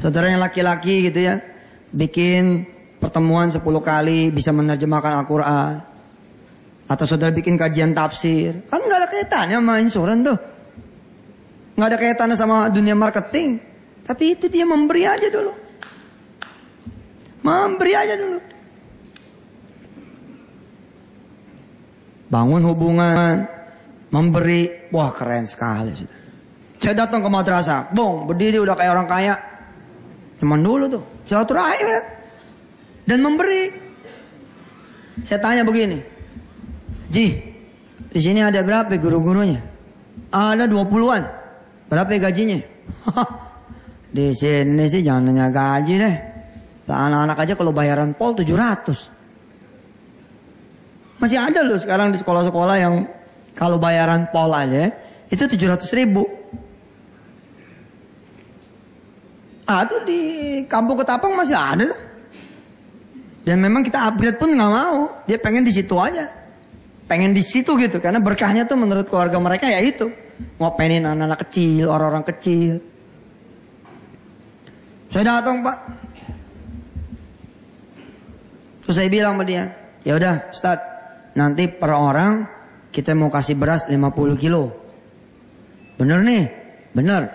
Saudara yang laki-laki gitu ya, bikin pertemuan 10 kali bisa menerjemahkan Al-Quran. Atau saudara bikin kajian tafsir. Kan gak ada kaitannya sama insuran tuh. Gak ada kaitannya sama dunia marketing. Tapi itu dia memberi aja dulu. Memberi aja dulu. Bangun hubungan. Memberi. Wah keren sekali. Saya datang ke madrasah. Bong, berdiri udah kayak orang kaya. Cuman dulu tuh. Silaturahim kan. Dan memberi. Saya tanya begini. Ji, di sini ada berapa guru-gurunya? Ada 20-an. Berapa gajinya? Di sini sih jangan nanya gaji deh. Anak-anak aja kalau bayaran pol 700. Masih ada loh sekarang di sekolah-sekolah yang kalau bayaran pol aja itu 700.000. Tuh di kampung Ketapang masih ada loh. Dan memang kita upgrade pun nggak mau. Dia pengen di situ aja. Pengen di situ gitu. Karena berkahnya tuh menurut keluarga mereka ya itu. Ngopenin anak-anak kecil, orang-orang kecil. Saya datang Pak. Terus saya bilang sama dia. Ya udah Ustaz. Nanti per orang kita mau kasih beras 50 kilo. Bener nih? Bener.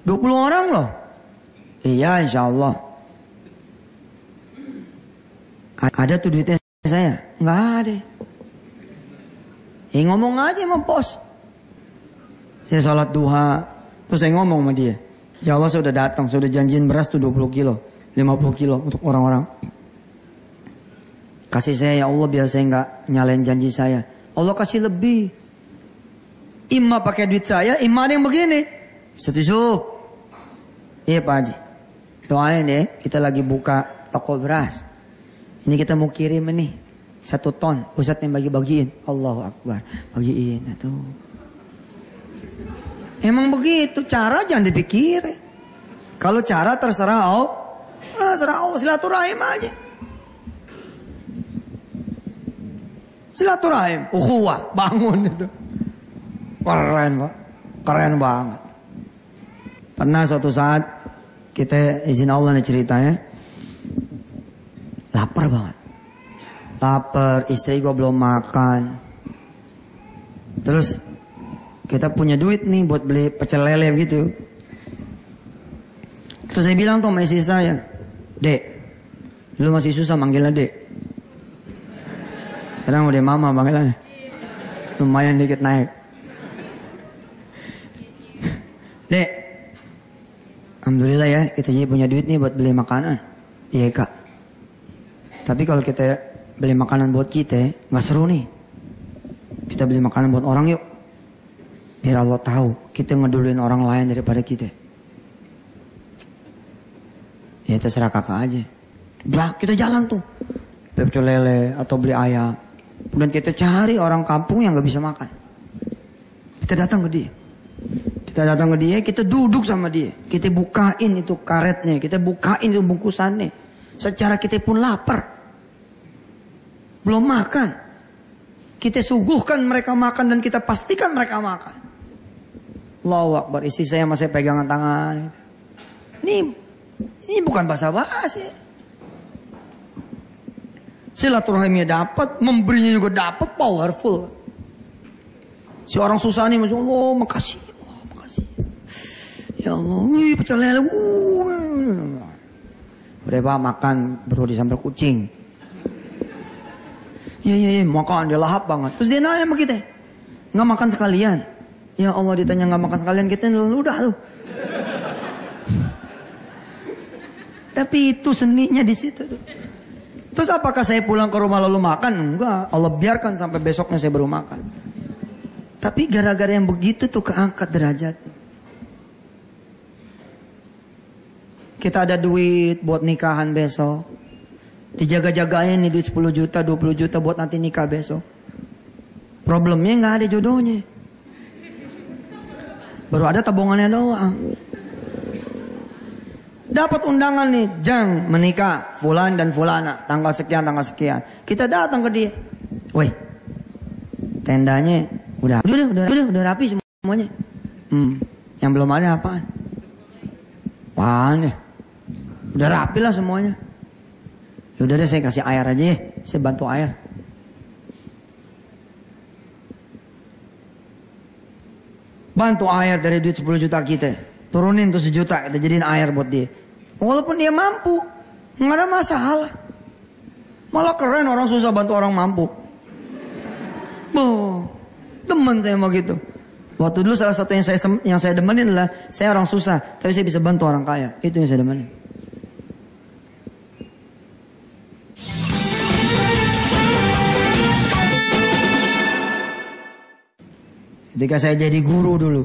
20 orang loh. Iya insya Allah. Ada tuh duitnya saya? Nggak ada. Ngomong aja sama bos. Saya sholat duha. Terus saya ngomong sama dia. Ya Allah saya udah datang. Saya udah janjiin beras tuh 20 kilo. 50 kilo untuk orang-orang. Kasih saya ya Allah biar saya nggak nyalain janji saya. Allah kasih lebih. Imma pakai duit saya. Imma ada yang begini. Setuju? Iya Pak Haji. Doain ya. Kita lagi buka toko beras. Ini kita mau kirim nih 1 ton. Ustadz yang bagi-bagiin. Allahu Akbar. Bagiin. Tuh. Emang begitu. Cara jangan dipikirin. Kalau cara terserah Allah. Terserah Allah. Silaturahim aja. Silaturahim. Ukhuwah. Bangun itu. Keren Pak. Keren banget. Pernah suatu saat. Kita izin Allah nih ceritanya. Lapar banget. Lapar, istri gue belum makan. Terus kita punya duit nih buat beli pecel lele gitu. Terus saya bilang tuh sama istri saya, Dek, lu masih susah manggilnya Dek. Sekarang udah mama panggilannya. Lumayan dikit naik. Dek, alhamdulillah ya kita jadi punya duit nih buat beli makanan. Iya Kak. Tapi kalau kita beli makanan buat kita, nggak seru nih. Kita beli makanan buat orang yuk. Biar Allah tahu kita ngeduluin orang lain daripada kita. Ya terserah kakak aja. Bah, kita jalan tuh. Beli pecel lele atau beli ayam. Kemudian kita cari orang kampung yang nggak bisa makan. Kita datang ke dia. Kita datang ke dia, kita duduk sama dia. Kita bukain itu karetnya, kita bukain itu bungkusannya. Secara kita pun lapar. Belum makan. Kita suguhkan mereka makan dan kita pastikan mereka makan. Allahu Akbar. Istri saya masih pegangan tangan. Ini bukan basa-basi. Silaturahimnya dapat, memberinya juga dapat, powerful. Si orang susah nih, Allah makasih. Allah makasih. Ya Allah, pecel lele. Udah Pak makan baru disambal kucing. Iya, makan dia lahap banget. Terus dia nanya sama kita, nggak makan sekalian? Ya Allah ditanya nggak makan sekalian, kita udah tuh. Tapi itu seninya di situ tuh. Terus apakah saya pulang ke rumah lalu makan? Enggak, Allah biarkan sampai besoknya saya baru makan. Tapi gara-gara yang begitu tuh keangkat derajat. Kita ada duit buat nikahan besok. Dijaga-jagain nih duit 10 juta, 20 juta buat nanti nikah besok. Problemnya nggak ada jodohnya. Baru ada tabungannya doang. Dapat undangan nih, Jang menikah, Fulan dan Fulana, tanggal sekian, tanggal sekian. Kita datang ke dia. Woi, tendanya udah rapi semuanya. Yang belum ada apaan? Wah nih, udah rapi lah semuanya. Yaudah deh saya kasih air aja ya, saya bantu air. Bantu air dari duit 10 juta kita. Turunin tuh 1 juta, kita jadiin air buat dia. Walaupun dia mampu, nggak ada masalah. Malah keren orang susah bantu orang mampu. Oh, temen saya mau gitu. Waktu dulu salah satu yang saya demenin adalah saya orang susah, tapi saya bisa bantu orang kaya. Itu yang saya demenin. Ketika saya jadi guru dulu,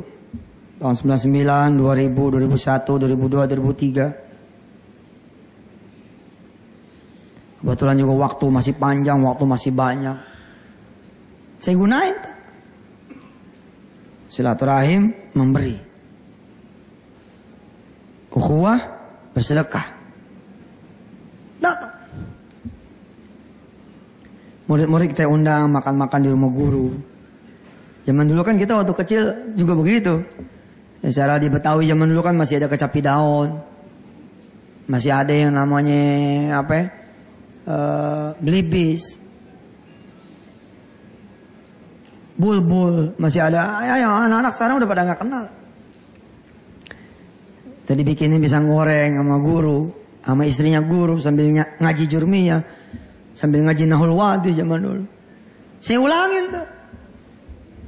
tahun 99, 2000, 2001, 2002, 2003. Kebetulan juga waktu masih panjang, waktu masih banyak. Saya gunain tuh. Silaturahim memberi. Ukhuwah bersedekah. Datang. Murid-murid kita undang makan-makan di rumah guru. Zaman dulu kan kita waktu kecil juga begitu. Secara di Betawi zaman dulu kan masih ada kecapi daun. Masih ada yang namanya apa ya? Belibis. Bulbul. Masih ada. Yang anak-anak sekarang udah pada gak kenal. Tadi bikinin pisang goreng sama guru. Sama istrinya guru sambil ngaji jurmiyah. Sambil ngaji nahul wadi zaman dulu. Saya ulangin tuh.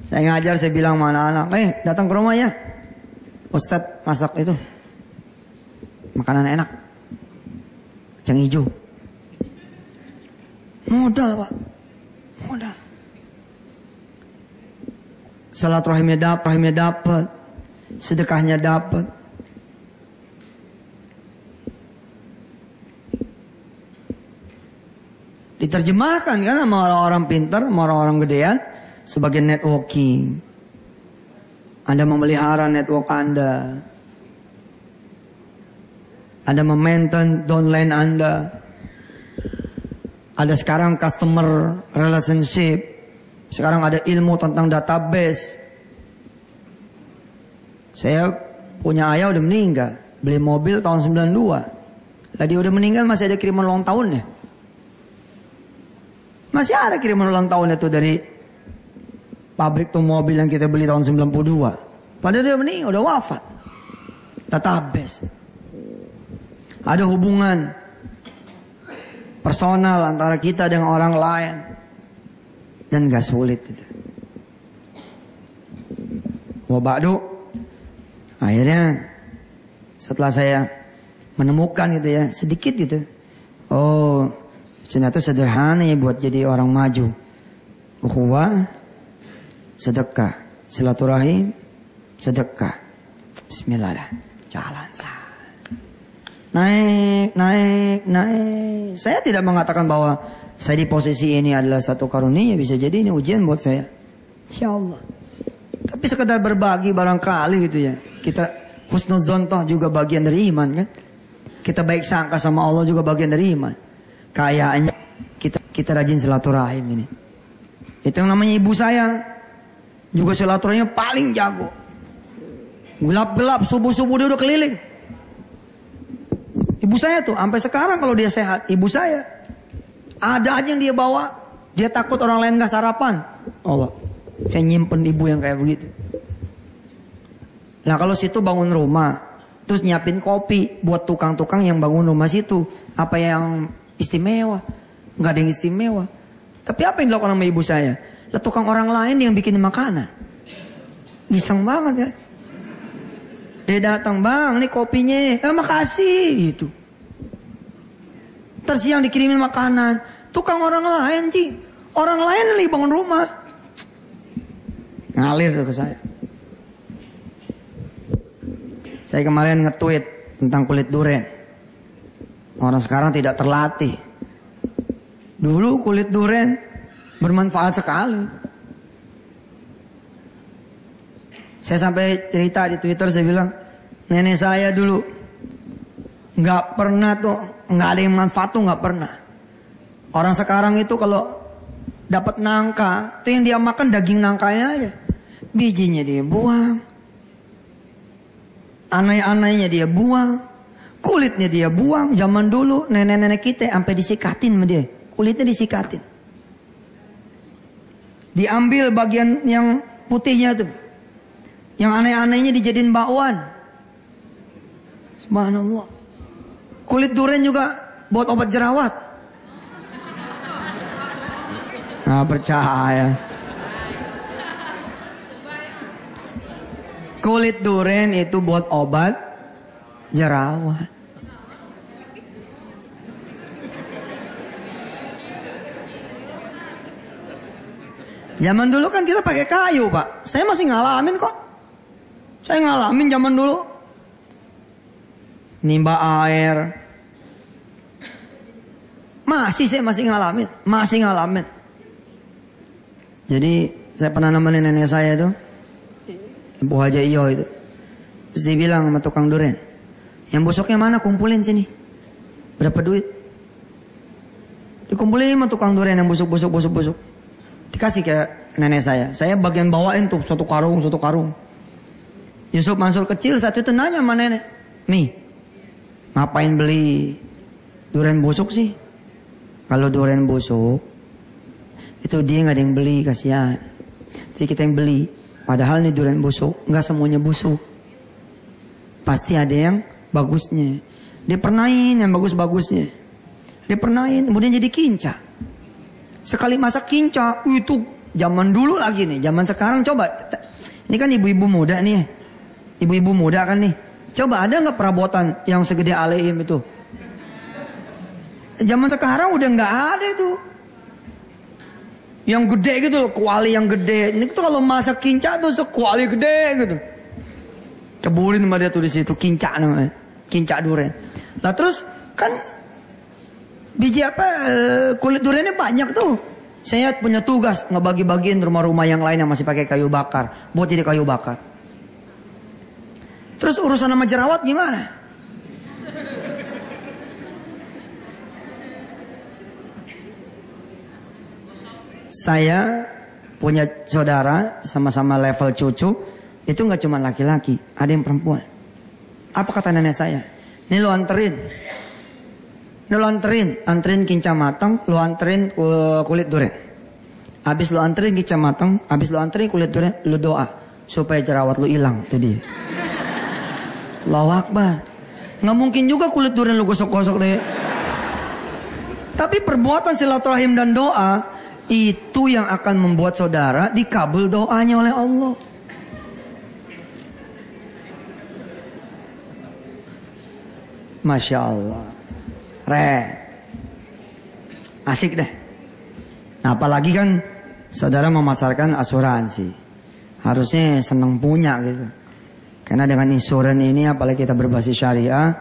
Saya ngajar, saya bilang sama anak-anak, datang ke rumah ya. Ustadz masak itu. Makanan enak. Kacang hijau. Modal Pak. Modal. Silaturahimnya dapat. Sedekahnya dapat. Diterjemahkan kan sama orang-orang pintar, sama orang-orang gedean. Sebagai networking. Anda memelihara network Anda. Anda memaintain downline Anda. Ada sekarang customer relationship. Sekarang ada ilmu tentang database. Saya punya ayah udah meninggal. Beli mobil tahun 92. Lah dia udah meninggal masih ada kiriman ulang tahunnya. Masih ada kiriman ulang tahunnya tuh dari pabrik tuh mobil yang kita beli tahun 92. Padahal dia meninggal, udah wafat. Database. Ada hubungan personal antara kita dengan orang lain. Dan gak sulit itu. Wabadu. Akhirnya setelah saya menemukan gitu ya, sedikit gitu. Oh, ternyata sederhana ya buat jadi orang maju. Ukhuwah, sedekah, silaturahim, sedekah. Bismillah dah, jalan sah. Naik. Saya tidak mengatakan bahwa saya di posisi ini adalah satu karunia, bisa jadi ini ujian buat saya. Insyaallah. Tapi sekedar berbagi barangkali gitu ya. Kita husnuzon toh juga bagian dari iman kan. Kita baik sangka sama Allah juga bagian dari iman. Kayaknya kita rajin silaturahim ini. Itu yang namanya ibu saya. Juga silaturahimnya paling jago. Gelap-gelap subuh-subuh dia udah keliling. Ibu saya tuh sampai sekarang kalau dia sehat, ibu saya ada aja yang dia bawa. Dia takut orang lain gak sarapan. Oh, saya nyimpen ibu yang kayak begitu. Nah kalau situ bangun rumah, terus nyiapin kopi buat tukang-tukang yang bangun rumah situ. Apa yang istimewa? Gak ada yang istimewa. Tapi apa yang dilakukan sama ibu saya? Lah tukang orang lain yang bikin makanan. Iseng banget ya. Dia datang, bang, nih kopinya. Makasih gitu. Terus siang dikirimin makanan. Tukang orang lain sih. Orang lain yang lagi bangun rumah. Ngalir tuh ke saya. Saya kemarin nge-tweet tentang kulit durian. Orang sekarang tidak terlatih. Dulu kulit durian bermanfaat sekali. Saya sampai cerita di Twitter, saya bilang, nenek saya dulu nggak pernah tuh, nggak ada yang manfaat tuh nggak pernah. Orang sekarang itu kalau dapat nangka, tuh yang dia makan daging nangkanya aja, bijinya dia buang, anai-anainya dia buang, Kulitnya dia buang. Zaman dulu nenek-nenek kita sampai disikatin sama dia. Kulitnya disikatin. Diambil bagian yang putihnya tuh. Yang aneh-anehnya dijadiin bakwan. Subhanallah. Kulit durian juga buat obat jerawat. Nggak percaya. Kulit durian itu buat obat jerawat. Zaman dulu kan kita pakai kayu, Pak. Saya masih ngalamin kok. Saya ngalamin zaman dulu. Nimba air. Saya masih ngalamin. Masih ngalamin. Jadi saya pernah nemenin nenek saya tuh. Ibu Haja Iyo itu. Terus dia bilang sama tukang durian. Yang busuknya mana? Kumpulin sini. Berapa duit? Dikumpulin sama tukang durian yang busuk. Dikasih ke nenek saya. Saya bagian bawain tuh satu karung. Yusuf Mansur kecil saat itu nanya sama nenek. Mi, ngapain beli durian busuk sih? Kalau durian busuk, itu dia nggak ada yang beli, kasihan. Jadi kita yang beli. Padahal nih durian busuk, nggak semuanya busuk. Pasti ada yang bagusnya. Dia pernain yang bagus-bagusnya. Dia pernain, kemudian jadi kinca. Sekali masak kinca, itu zaman dulu lagi nih. Zaman sekarang coba. Ini kan ibu-ibu muda nih. Ibu-ibu muda kan nih. Coba ada nggak perabotan yang segede aleim itu? Zaman sekarang udah nggak ada tuh. Yang gede gitu loh, kuali yang gede. Ini tuh kalau masak kinca tuh sekuali gede gitu. Cebulin sama dia tuh di situ, kinca namanya. Kinca durian. Lah terus kan biji kulit duriannya banyak tuh. Saya punya tugas ngebagi-bagiin rumah-rumah yang lain yang masih pakai kayu bakar. Buat jadi kayu bakar. Terus urusan sama jerawat gimana? Saya punya saudara sama-sama level cucu. Itu gak cuma laki-laki, ada yang perempuan. Apa kata nenek saya? Ini lu anterin. Ini lu anterin kinca matang, lu anterin kulit durian. Habis lu anterin kinca matang, habis lu anterin kulit durian, lu doa supaya jerawat lu hilang. Itu dia. Allahu Akbar. Nggak mungkin juga kulit durian lu gosok-gosok deh. Tapi perbuatan silaturahim dan doa itu yang akan membuat saudara dikabul doanya oleh Allah. Masya Allah. Asik deh. Nah, apalagi kan saudara memasarkan asuransi. Harusnya senang punya gitu. Karena dengan insuran ini apalagi kita berbasis syariah,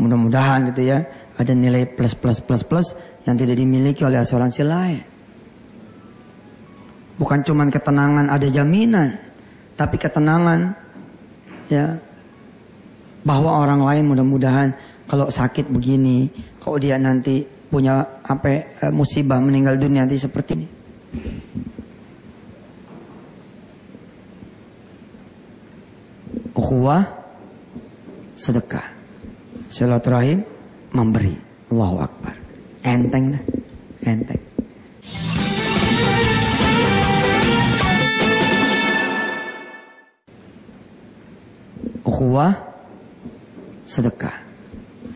mudah-mudahan gitu ya, ada nilai plus yang tidak dimiliki oleh asuransi lain. Bukan cuma ketenangan ada jaminan, tapi ketenangan ya bahwa orang lain mudah-mudahan kalau sakit begini, kalau dia nanti punya musibah meninggal dunia nanti seperti ini. Ukhuwah, sedekah, silaturahim, memberi. Allahu Akbar. Enteng dah, enteng. Ukhuwah, sedekah,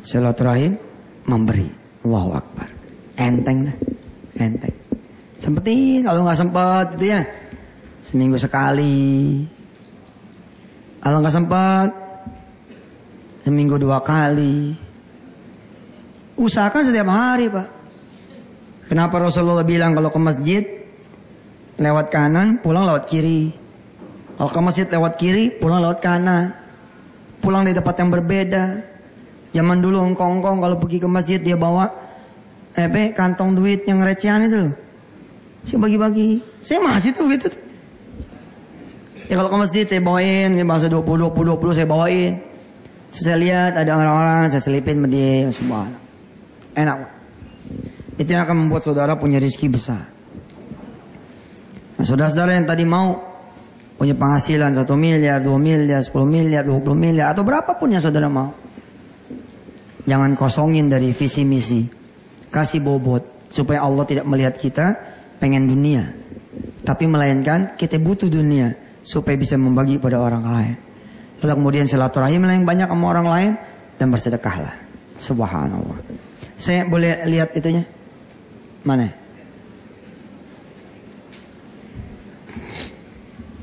silaturahim, memberi. Allahu Akbar. Enteng dah, enteng. Sempetin, kalau nggak sempet gitu ya, seminggu sekali. Kalau nggak sempat, seminggu 2 kali. Usahakan setiap hari, Pak. Kenapa Rasulullah bilang kalau ke masjid lewat kanan, pulang lewat kiri. Kalau ke masjid lewat kiri, pulang lewat kanan. Pulang di tempat yang berbeda. Zaman dulu engkong-engkong kalau pergi ke masjid dia bawa kantong duit yang recehan itu loh. Saya bagi-bagi. Saya masih tuh gitu tuh. Ya kalau ke masjid saya bawain, bahasa 20 saya bawain. Saya lihat ada orang-orang, saya selipin sama dia, semua. Enak, Pak. Itu yang akan membuat saudara punya rezeki besar. Nah, saudara-saudara yang tadi mau punya penghasilan 1 miliar, 2 miliar, 10 miliar, 20 miliar, atau berapapun yang saudara mau. Jangan kosongin dari visi misi. Kasih bobot supaya Allah tidak melihat kita pengen dunia, tapi melainkan kita butuh dunia supaya bisa membagi pada orang lain. Lalu kemudian silaturahim yang banyak sama orang lain dan bersedekahlah. Subhanallah. Saya boleh lihat itunya? Mana?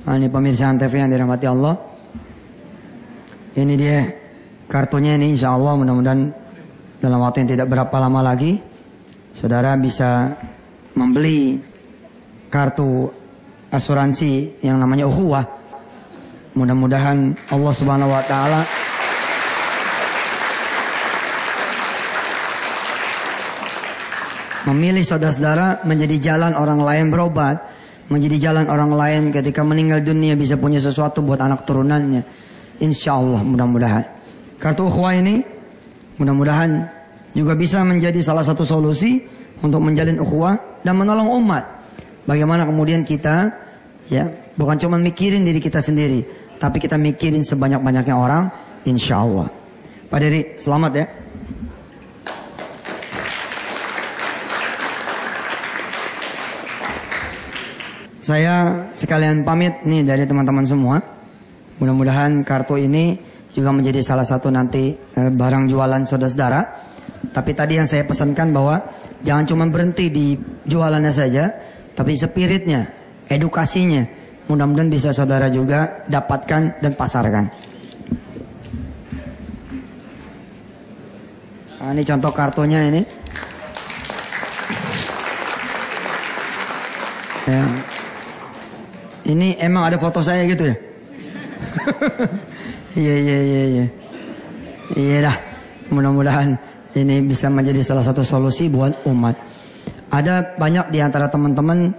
Ini pemirsa Antv yang dirahmati Allah. Ini dia kartunya ini, insya Allah mudah-mudahan dalam waktu yang tidak berapa lama lagi saudara bisa membeli kartu asuransi yang namanya ukhuwah. Mudah-mudahan Allah Subhanahu wa taala memilih saudara-saudara menjadi jalan orang lain berobat, menjadi jalan orang lain ketika meninggal dunia bisa punya sesuatu buat anak turunannya. Insya Allah mudah-mudahan. Kartu ukhuwah ini mudah-mudahan juga bisa menjadi salah satu solusi untuk menjalin ukhuwah dan menolong umat. Bagaimana kemudian kita ya bukan cuma mikirin diri kita sendiri, tapi kita mikirin sebanyak-banyaknya orang, insya Allah. Pak Dery, selamat ya. Saya sekalian pamit nih dari teman-teman semua. Mudah-mudahan kartu ini juga menjadi salah satu nanti barang jualan saudara-saudara. Tapi tadi yang saya pesankan bahwa jangan cuma berhenti di jualannya saja, tapi spiritnya, edukasinya, mudah-mudahan bisa saudara juga dapatkan dan pasarkan. Nah, ini contoh kartunya ini. Ya. Ini emang ada foto saya gitu ya? Iya. Iya dah. Mudah-mudahan ini bisa menjadi salah satu solusi buat umat. Ada banyak di antara teman-teman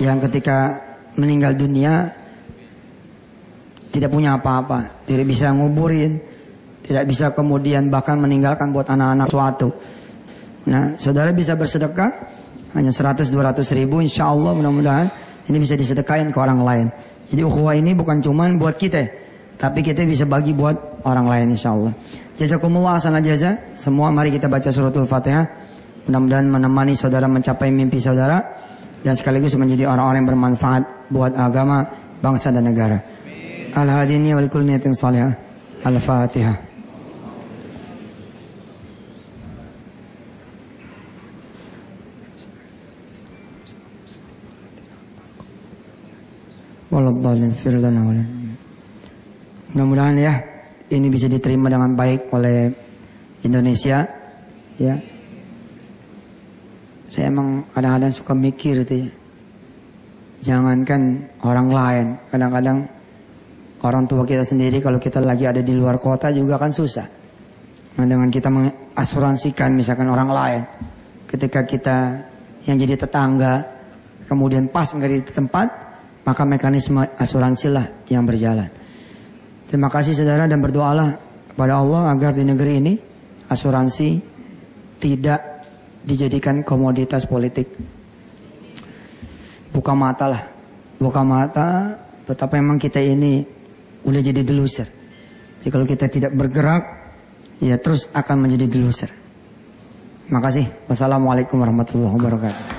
yang ketika meninggal dunia tidak punya apa-apa, tidak bisa nguburin, tidak bisa kemudian bahkan meninggalkan buat anak-anak suatu. Nah, saudara bisa bersedekah hanya 100-200 ribu, insya Allah mudah-mudahan ini bisa disedekahin ke orang lain. Jadi ukhuwah ini bukan cuma buat kita, tapi kita bisa bagi buat orang lain insya Allah. Jazakumullah hasanah jaza. Semua mari kita baca suratul Fatihah. Mudah-mudahan menemani saudara mencapai mimpi saudara dan sekaligus menjadi orang-orang yang bermanfaat buat agama, bangsa dan negara. Al-hadini wa likulli niyatin salihah. Al-Fatihah. Waladhdallin firlana walin. Mudah-mudahan ya ini bisa diterima dengan baik oleh Indonesia ya. Saya emang kadang-kadang suka mikir itu ya. Jangankan orang lain, kadang-kadang orang tua kita sendiri kalau kita lagi ada di luar kota juga kan susah. Nah, dengan kita mengasuransikan misalkan orang lain, ketika kita yang jadi tetangga kemudian pas nggak di tempat, maka mekanisme asuransi lah yang berjalan. Terima kasih saudara dan berdoalah kepada Allah agar di negeri ini asuransi tidak dijadikan komoditas politik. Buka mata lah, buka mata betapa memang kita ini udah jadi deluser. Jadi kalau kita tidak bergerak, ya terus akan menjadi deluser. Terima kasih. Wassalamualaikum warahmatullahi wabarakatuh.